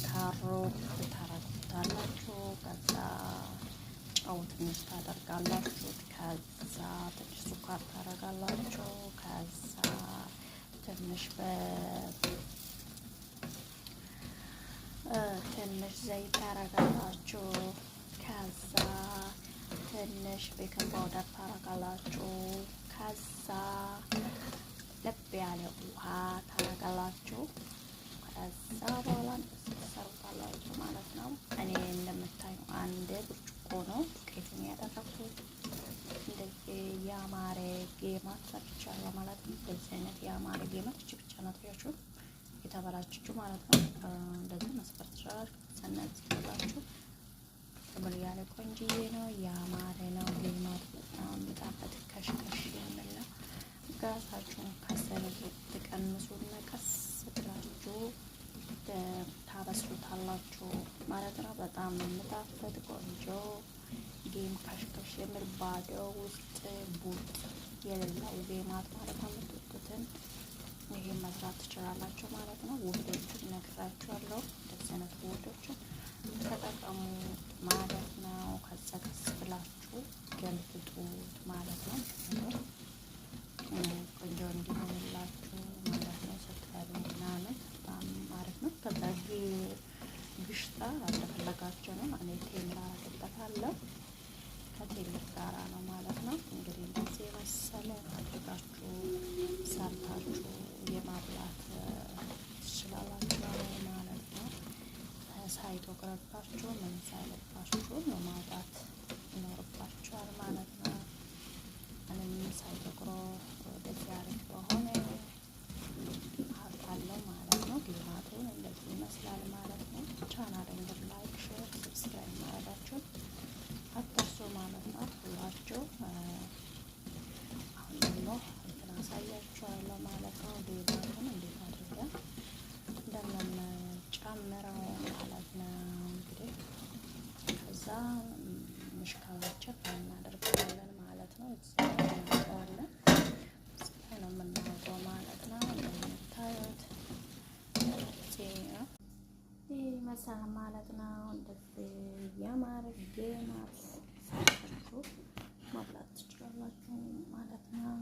ካሮ ታረጉታላችሁ። ከዛ ጨው ትንሽ ታደርጋላችሁ። ከዛ ትንሽ ስኳር ታደርጋላችሁ። ከዛ ትንሽ ዘይት ታደርጋላችሁ። ከዛ ትንሽ ቤኪንግ ፓውደር ታደርጋላችሁ። ከዛ ለብ ያለ ውሃ ታደርጋላችሁ። ከዛ በኋላ ትሰሩታላችሁ ማለት ነው። እኔ እንደምታዩ አንድ ብርጭቆ ነው ዱቄትን ያደረኩት። እንደዚህ ያማረ ጌማት ሰርቻለሁ ማለት ነው። እንደዚህ አይነት ያማረ ጌማት እቺ ብቻ ናት ያችሁ የተበላችችሁ ማለት ነው። እንደዚህ መስፈር ትችላላችሁ። ሰነዝ ይላችሁ ተብሎ ያለ ቆንጆዬ ነው፣ ያማረ ነው። ጌማት በጣም በጣም ከሽከሽ የሚል ነው። ጋሳችሁን ከሰል ትቀንሱና ቀስ ብላችሁ ታበስሉታላችሁ ማለት ነው። በጣም የምጣፍጥ ቆንጆ ጌም ከሽከሽ የሚል ባዶ ውስጥ ቡጥ የሌለው ጌማት ማለት ነው። የምትወጡትን ይሄን መስራት ትችላላችሁ ማለት ነው። ውህዶቹን እነግራችኋለሁ። እንደዚህ አይነት ውህዶችን ተጠቀሙ ማለት ነው። ከዛ ቀስ ብላችሁ ገልብጡት ማለት ነው። ቆንጆ እንዲሆንላችሁ ማለት ነው። ስትበሉ ምናምን በጣም አሪፍ ነው። ከዛ ግሽጣ እንደፈለጋችሁ ነው። እኔ ቴምር አደርግበታለሁ ከቴምር ጋራ ነው ማለት ነው። እንግዲህ እንደዚህ የመሰለ አድርጋችሁ ሰርታችሁ የማብላት ትችላላችሁ ማለት ነው። ሳይቶክረባችሁ ምን ሳይለባችሁ ነው ማውጣት ይኖርባችኋል ማለት ነው። እኔም ሳይቶክሮ ወደዚህ አሪፍ በሆነ አውጣለሁ ማለት ነው። ጌማቱን እንደዚህ ይመስላል ማለት ነው። ቻናሌን ላይክ፣ ሼር፣ ሰብስክራይብ ማድረጋችሁን አትርሱ ማለት ነው። ሁላችሁ አሁን ደግሞ እንትን አሳያችኋለሁ ማለት ነው። ጌማቱን እንዴት አድርገን እንደምንጨምረው ማለት ነው። እንግዲህ ከዛ ምሽካሎችን እናደርጋለን ማለት ነው። እዚህ እናደርገዋለን። እዚህ ነው የምናደርገው ማለት ነው። እንደምታዩት ይህ መሳል ማለት ነው። እንደዚህ ያማረ ጌማት ሰርታችሁ ማብላት ትችላላችሁ ማለት ነው።